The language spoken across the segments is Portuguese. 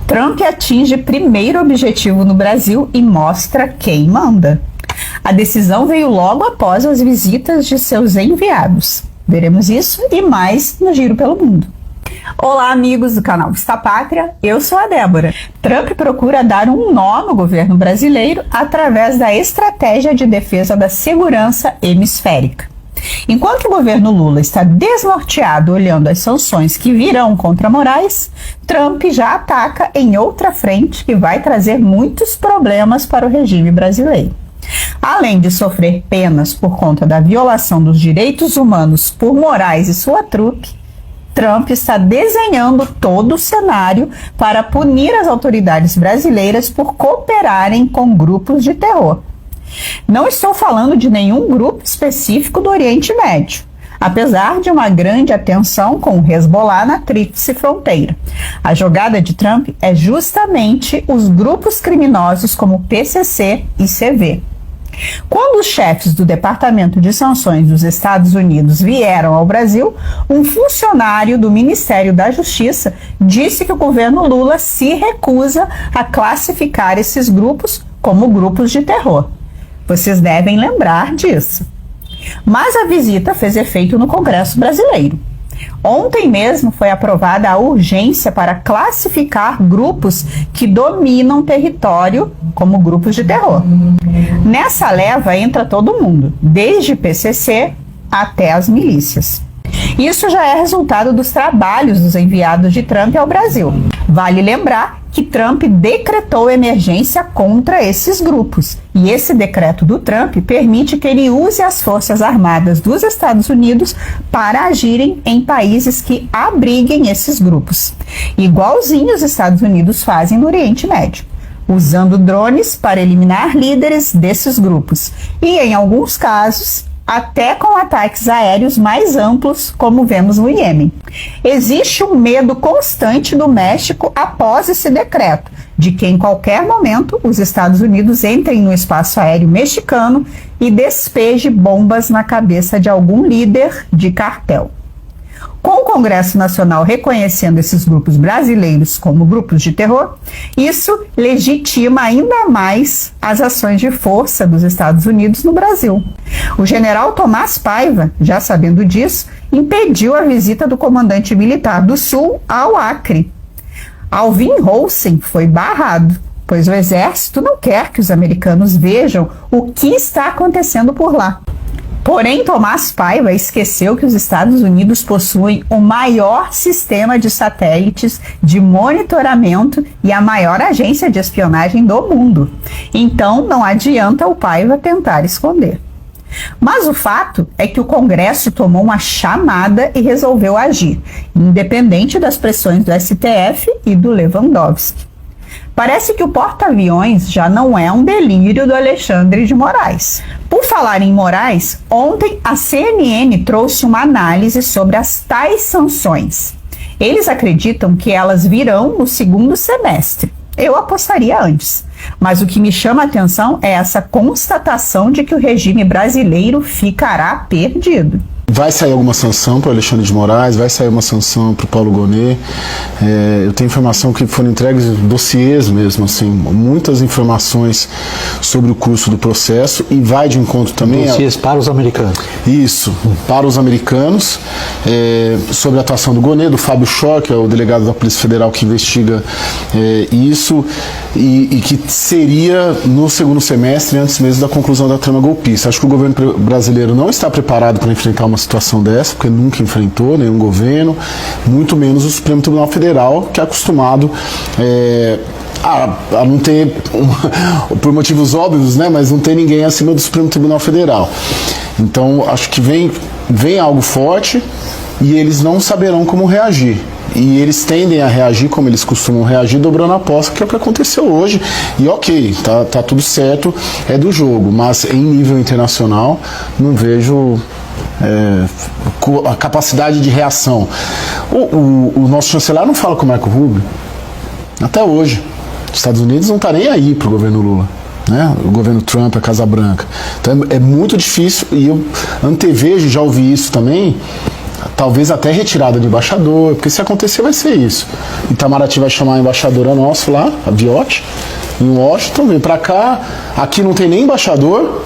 Trump atinge primeiro objetivo no Brasil e mostra quem manda. A decisão veio logo após as visitas de seus enviados. Veremos isso e mais no Giro pelo Mundo. Olá, amigos do canal Vista Pátria, eu sou a Débora. Trump procura dar um nó no governo brasileiro através da estratégia de defesa da segurança hemisférica. Enquanto o governo Lula está desnorteado olhando as sanções que virão contra Moraes, Trump já ataca em outra frente que vai trazer muitos problemas para o regime brasileiro. Além de sofrer penas por conta da violação dos direitos humanos por Moraes e sua trupe, Trump está desenhando todo o cenário para punir as autoridades brasileiras por cooperarem com grupos de terror. Não estou falando de nenhum grupo específico do Oriente Médio, apesar de uma grande atenção com o Hezbollah na tríplice fronteira. A jogada de Trump é justamente os grupos criminosos como PCC e CV. Quando os chefes do Departamento de Sanções dos Estados Unidos vieram ao Brasil, um funcionário do Ministério da Justiça disse que o governo Lula se recusa a classificar esses grupos como grupos de terror. Vocês devem lembrar disso. Mas a visita fez efeito no Congresso brasileiro. Ontem mesmo foi aprovada a urgência para classificar grupos que dominam território como grupos de terror. Nessa leva entra todo mundo, desde PCC até as milícias. Isso já é resultado dos trabalhos dos enviados de Trump ao Brasil. Vale lembrar que Trump decretou emergência contra esses grupos. E esse decreto do Trump permite que ele use as Forças Armadas dos Estados Unidos para agirem em países que abriguem esses grupos. Igualzinho os Estados Unidos fazem no Oriente Médio, usando drones para eliminar líderes desses grupos. E, em alguns casos, até com ataques aéreos mais amplos, como vemos no Iêmen. Existe um medo constante do México após esse decreto, de que em qualquer momento os Estados Unidos entrem no espaço aéreo mexicano e despeje bombas na cabeça de algum líder de cartel. Com o Congresso Nacional reconhecendo esses grupos brasileiros como grupos de terror, isso legitima ainda mais as ações de força dos Estados Unidos no Brasil. O general Tomás Paiva, já sabendo disso, impediu a visita do comandante militar do Sul ao Acre. Alvin Olsen foi barrado, pois o exército não quer que os americanos vejam o que está acontecendo por lá. Porém, Tomás Paiva esqueceu que os Estados Unidos possuem o maior sistema de satélites de monitoramento e a maior agência de espionagem do mundo. Então, não adianta o Paiva tentar esconder. Mas o fato é que o Congresso tomou uma chamada e resolveu agir, independente das pressões do STF e do Lewandowski. Parece que o porta-aviões já não é um delírio do Alexandre de Moraes. Por falar em Moraes, ontem a CNN trouxe uma análise sobre as tais sanções. Eles acreditam que elas virão no segundo semestre. Eu apostaria antes. Mas o que me chama a atenção é essa constatação de que o regime brasileiro ficará perdido. Vai sair alguma sanção para o Alexandre de Moraes, vai sair uma sanção para o Paulo Gonet. Eu tenho informação que foram entregues dossiês mesmo, assim, muitas informações sobre o curso do processo e vai de encontro também... Dossiês para os americanos. Isso, para os americanos, sobre a atuação do Gonet, do Fábio Schor, que é o delegado da Polícia Federal que investiga isso, e que seria no segundo semestre, antes mesmo da conclusão da trama golpista. Acho que o governo brasileiro não está preparado para enfrentar uma situação dessa, porque nunca enfrentou nenhum governo, muito menos o Supremo Tribunal Federal, que é acostumado a não ter, por motivos óbvios, né, mas não ter ninguém acima do Supremo Tribunal Federal. Então, acho que vem algo forte e eles não saberão como reagir. E eles tendem a reagir como eles costumam reagir, dobrando a aposta, que é o que aconteceu hoje. E ok, tá tudo certo, é do jogo, mas em nível internacional não vejo a capacidade de reação. O nosso chanceler não fala com o Marco Rubio até hoje. Os Estados Unidos não tá nem aí pro governo Lula, né? O governo Trump, a Casa Branca. Então é muito difícil, e eu antevejo, já ouvi isso também, talvez até retirada de embaixador, porque se acontecer vai ser isso. Itamaraty vai chamar a embaixadora nossa lá, a Viotti, em Washington, vem pra cá, aqui não tem nem embaixador,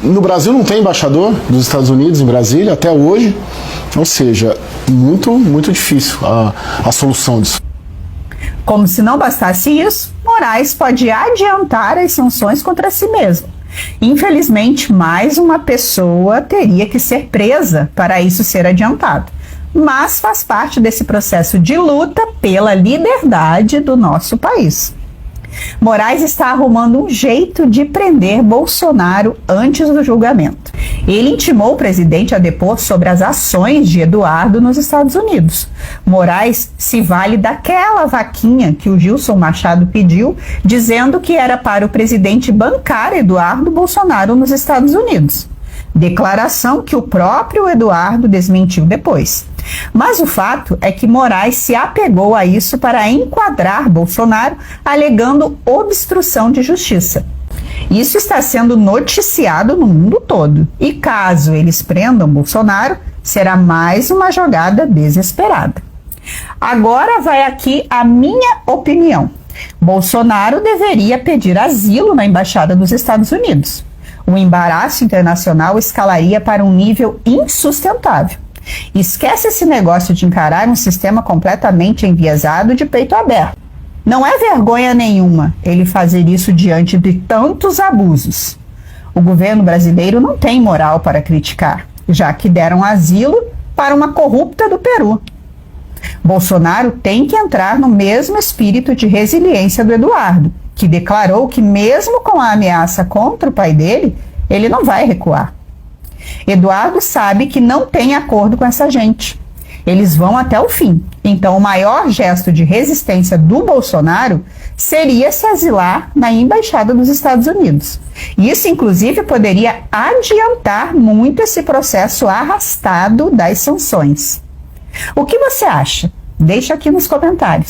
no Brasil não tem embaixador dos Estados Unidos em Brasília até hoje, ou seja, muito difícil a solução disso. Como se não bastasse isso, Moraes pode adiantar as sanções contra si mesmo. Infelizmente, mais uma pessoa teria que ser presa para isso ser adiantado. Mas faz parte desse processo de luta pela liberdade do nosso país. Moraes está arrumando um jeito de prender Bolsonaro antes do julgamento. Ele intimou o presidente a depor sobre as ações de Eduardo nos Estados Unidos. Moraes se vale daquela vaquinha que o Gilson Machado pediu, dizendo que era para o presidente bancar Eduardo Bolsonaro nos Estados Unidos. Declaração que o próprio Eduardo desmentiu depois. Mas o fato é que Moraes se apegou a isso para enquadrar Bolsonaro, alegando obstrução de justiça. Isso está sendo noticiado no mundo todo. E caso eles prendam Bolsonaro, será mais uma jogada desesperada. Agora vai aqui a minha opinião. Bolsonaro deveria pedir asilo na Embaixada dos Estados Unidos. O embaraço internacional escalaria para um nível insustentável. Esquece esse negócio de encarar um sistema completamente enviesado de peito aberto. Não é vergonha nenhuma ele fazer isso diante de tantos abusos. O governo brasileiro não tem moral para criticar, já que deram asilo para uma corrupta do Peru. Bolsonaro tem que entrar no mesmo espírito de resiliência do Eduardo, que declarou que mesmo com a ameaça contra o pai dele, ele não vai recuar. Eduardo sabe que não tem acordo com essa gente. Eles vão até o fim. Então, o maior gesto de resistência do Bolsonaro seria se asilar na Embaixada dos Estados Unidos. Isso, inclusive, poderia adiantar muito esse processo arrastado das sanções. O que você acha? Deixa aqui nos comentários.